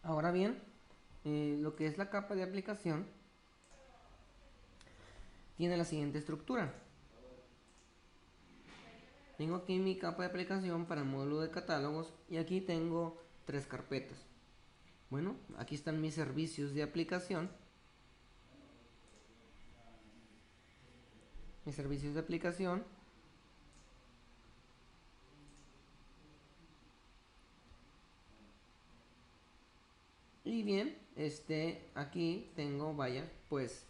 Ahora bien, lo que es la capa de aplicación tiene la siguiente estructura. Tengo aquí mi capa de aplicación para el módulo de catálogos y aquí tengo tres carpetas. Bueno, aquí están mis servicios de aplicación. Mis servicios de aplicación. Y bien, aquí tengo, vaya, pues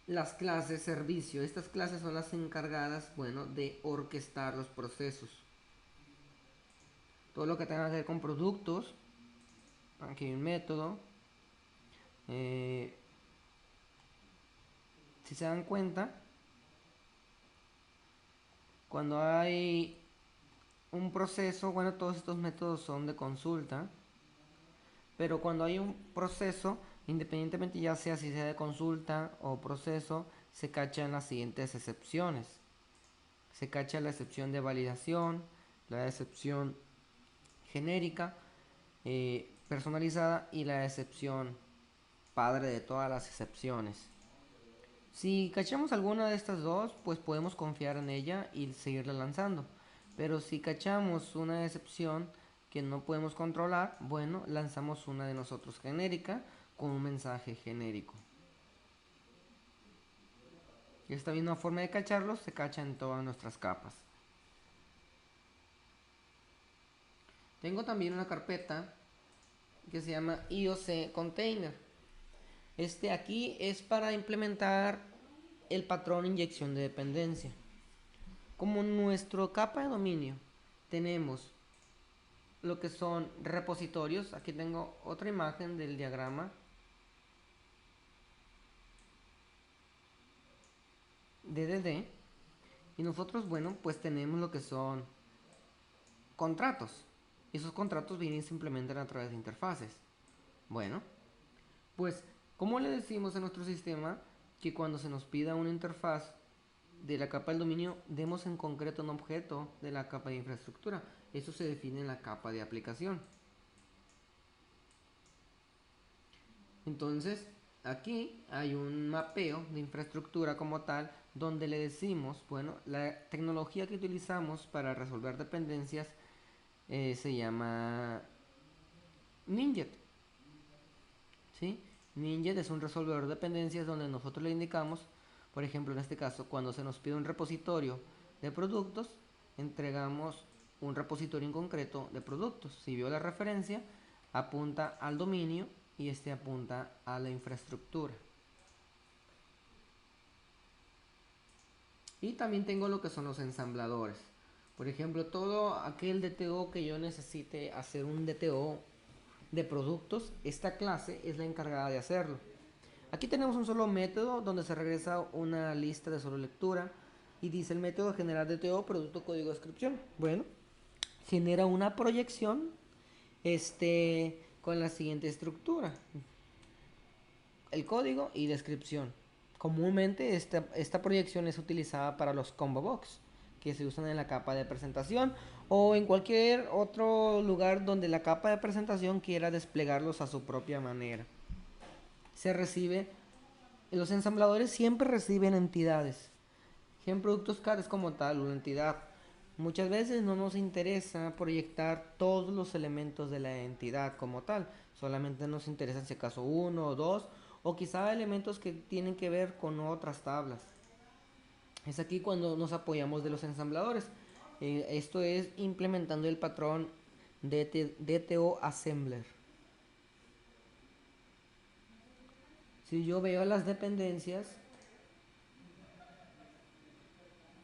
las clases servicio. Estas clases son las encargadas, bueno, de orquestar los procesos. Todo lo que tenga que ver con productos. Aquí hay un método. Eh, si se dan cuenta, cuando hay un proceso, bueno, todos estos métodos son de consulta. Pero cuando hay un proceso, independientemente ya sea si sea de consulta o proceso, se cachan las siguientes excepciones. Se cacha la excepción de validación, la excepción genérica, personalizada y la excepción padre de todas las excepciones. Si cachamos alguna de estas dos, pues podemos confiar en ella y seguirla lanzando. Pero si cachamos una excepción que no podemos controlar, bueno, lanzamos una de nosotros genérica con un mensaje genérico. Esta misma forma de cacharlos se cacha en todas nuestras capas. Tengo también una carpeta que se llama IOC Container. Este aquí es para implementar el patrón inyección de dependencia. Como nuestro capa de dominio tenemos lo que son repositorios, aquí tengo otra imagen del diagrama DDD y nosotros, bueno, pues tenemos lo que son contratos. Esos contratos vienen y se implementan a través de interfaces. Bueno, pues, ¿cómo le decimos a nuestro sistema que cuando se nos pida una interfaz de la capa del dominio, demos en concreto un objeto de la capa de infraestructura? Eso se define en la capa de aplicación. Entonces, aquí hay un mapeo de infraestructura como tal, donde le decimos, bueno, la tecnología que utilizamos para resolver dependencias se llama Ninjet. ¿Sí? Ninjet es un resolvedor de dependencias donde nosotros le indicamos, por ejemplo, en este caso, cuando se nos pide un repositorio de productos, entregamos un repositorio en concreto de productos. Si vio la referencia, apunta al dominio y este apunta a la infraestructura. Y también tengo lo que son los ensambladores. Por ejemplo, todo aquel DTO que yo necesite hacer un DTO de productos, esta clase es la encargada de hacerlo. Aquí tenemos un solo método donde se regresa una lista de solo lectura y dice el método generar DTO producto código descripción. Bueno, genera una proyección con la siguiente estructura: el código y descripción. Comúnmente esta proyección es utilizada para los combo box que se usan en la capa de presentación o en cualquier otro lugar donde la capa de presentación quiera desplegarlos a su propia manera. Se recibe, los ensambladores siempre reciben entidades. En productos CAD es como tal una entidad. Muchas veces no nos interesa proyectar todos los elementos de la entidad como tal. Solamente nos interesa si acaso uno o dos, o quizá elementos que tienen que ver con otras tablas. Es aquí cuando nos apoyamos de los ensambladores. Esto es implementando el patrón DTO Assembler. Si yo veo las dependencias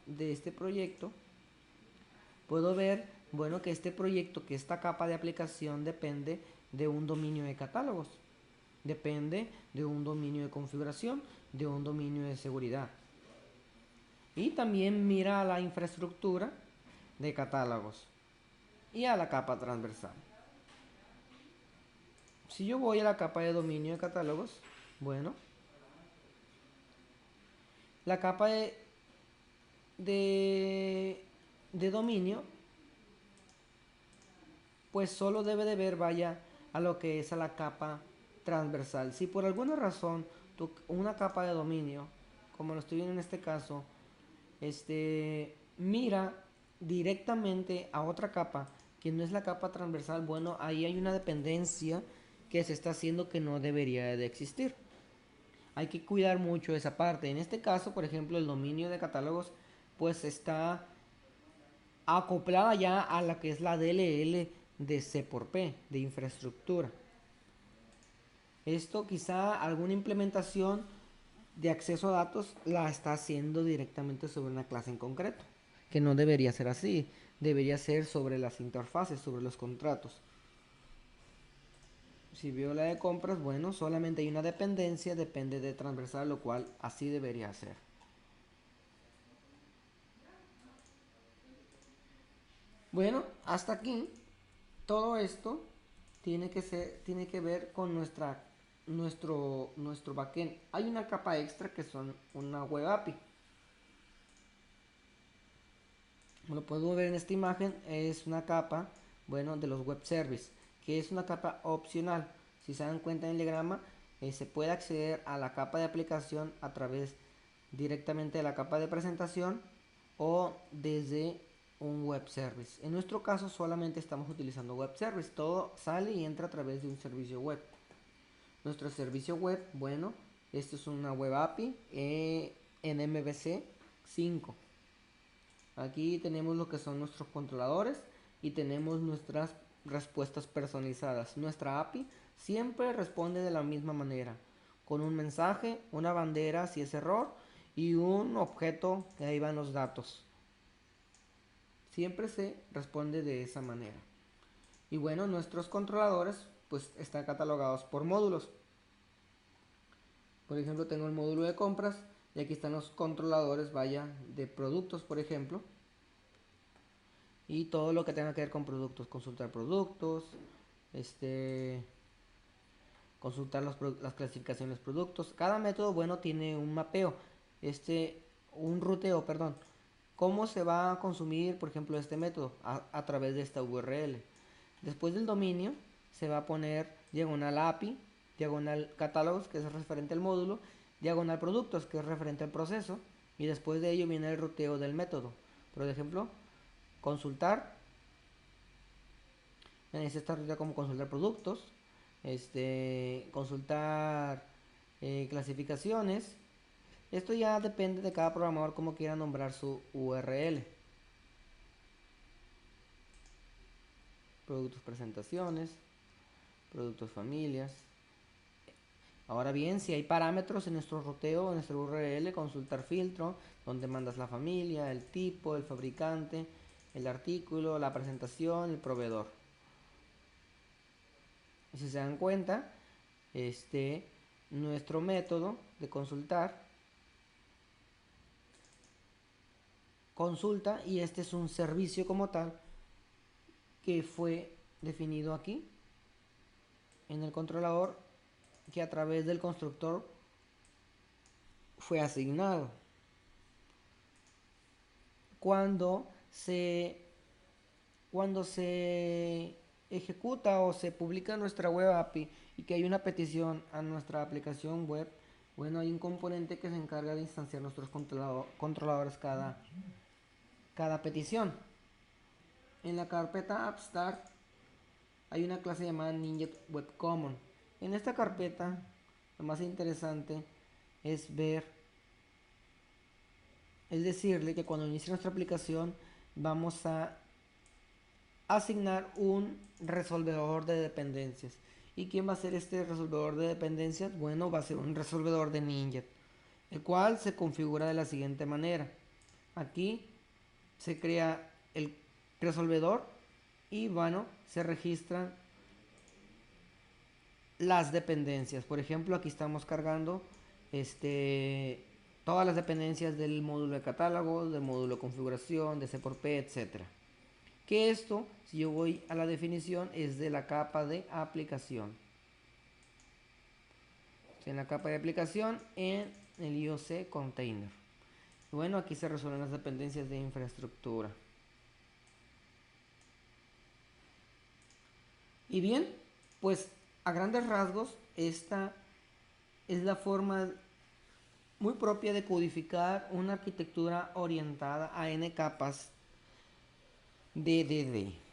de este proyecto, puedo ver, bueno, que este proyecto, que esta capa de aplicación depende de un dominio de catálogos, depende de un dominio de configuración, de un dominio de seguridad. Y también mira a la infraestructura de catálogos y a la capa transversal. Si yo voy a la capa de dominio de catálogos, bueno, la capa de dominio pues solo debe de ver, vaya, a lo que es a la capa transversal. Si por alguna razón una capa de dominio, como lo estoy viendo en este caso, mira directamente a otra capa que no es la capa transversal, bueno, ahí hay una dependencia que se está haciendo que no debería de existir. Hay que cuidar mucho esa parte. En este caso, por ejemplo, el dominio de catálogos pues está acoplada ya a la que es la DLL de C por P, de infraestructura. Esto quizá alguna implementación de acceso a datos la está haciendo directamente sobre una clase en concreto, que no debería ser así, debería ser sobre las interfaces, sobre los contratos. Si veo la de compras, bueno, solamente hay una dependencia, depende de transversal, lo cual así debería ser. Bueno, hasta aquí todo esto tiene que ver con nuestro backend. Hay una capa extra que son una web API. Como lo puedo ver en esta imagen, es una capa, bueno, de los web service, que es una capa opcional. Si se dan cuenta en el diagrama, se puede acceder a la capa de aplicación a través directamente de la capa de presentación o desde un web service. En nuestro caso solamente estamos utilizando web service. Todo sale y entra a través de un servicio web. Nuestro servicio web, bueno, esto es una web API en MVC 5. Aquí tenemos lo que son nuestros controladores y tenemos nuestras respuestas personalizadas. Nuestra API siempre responde de la misma manera, con un mensaje, una bandera si es error y un objeto que ahí van los datos. Siempre se responde de esa manera. Y bueno, nuestros controladores pues están catalogados por módulos. Por ejemplo, tengo el módulo de compras y aquí están los controladores, vaya, de productos, por ejemplo. Y todo lo que tenga que ver con productos, consultar productos, consultar las clasificaciones de productos. Cada método, bueno, tiene un mapeo, un ruteo, perdón. ¿Cómo se va a consumir, por ejemplo, este método? A través de esta URL. Después del dominio, se va a poner diagonal API, diagonal catálogos, que es referente al módulo, diagonal productos, que es referente al proceso, y después de ello viene el ruteo del método. Por ejemplo, consultar, esta ruta como consultar productos, consultar clasificaciones. Esto ya depende de cada programador cómo quiera nombrar su URL. Productos presentaciones, productos familias. Ahora bien, si hay parámetros en nuestro ruteo, en nuestro URL, consultar filtro, donde mandas la familia, el tipo, el fabricante, el artículo, la presentación, el proveedor. Si se dan cuenta, nuestro método de consultar consulta y este es un servicio como tal que fue definido aquí en el controlador, que a través del constructor fue asignado. Cuando se ejecuta o se publica nuestra web API y que hay una petición a nuestra aplicación web, bueno, hay un componente que se encarga de instanciar nuestros controladores cada petición. En la carpeta AppStart hay una clase llamada Ninja Web Common. En esta carpeta, lo más interesante es decirle que cuando inicie nuestra aplicación vamos a asignar un resolvedor de dependencias. ¿Y quién va a ser este resolvedor de dependencias? Bueno, va a ser un resolvedor de Ninja, el cual se configura de la siguiente manera. Aquí se crea el resolvedor y bueno, se registran las dependencias. Por ejemplo, aquí estamos cargando todas las dependencias del módulo de catálogo, del módulo de configuración, de C por P, etcétera. Que esto, si yo voy a la definición, es de la capa de aplicación. En la capa de aplicación en el IOC container. Bueno, aquí se resuelven las dependencias de infraestructura. Y bien, pues a grandes rasgos, esta es la forma muy propia de codificar una arquitectura orientada a n capas de DD.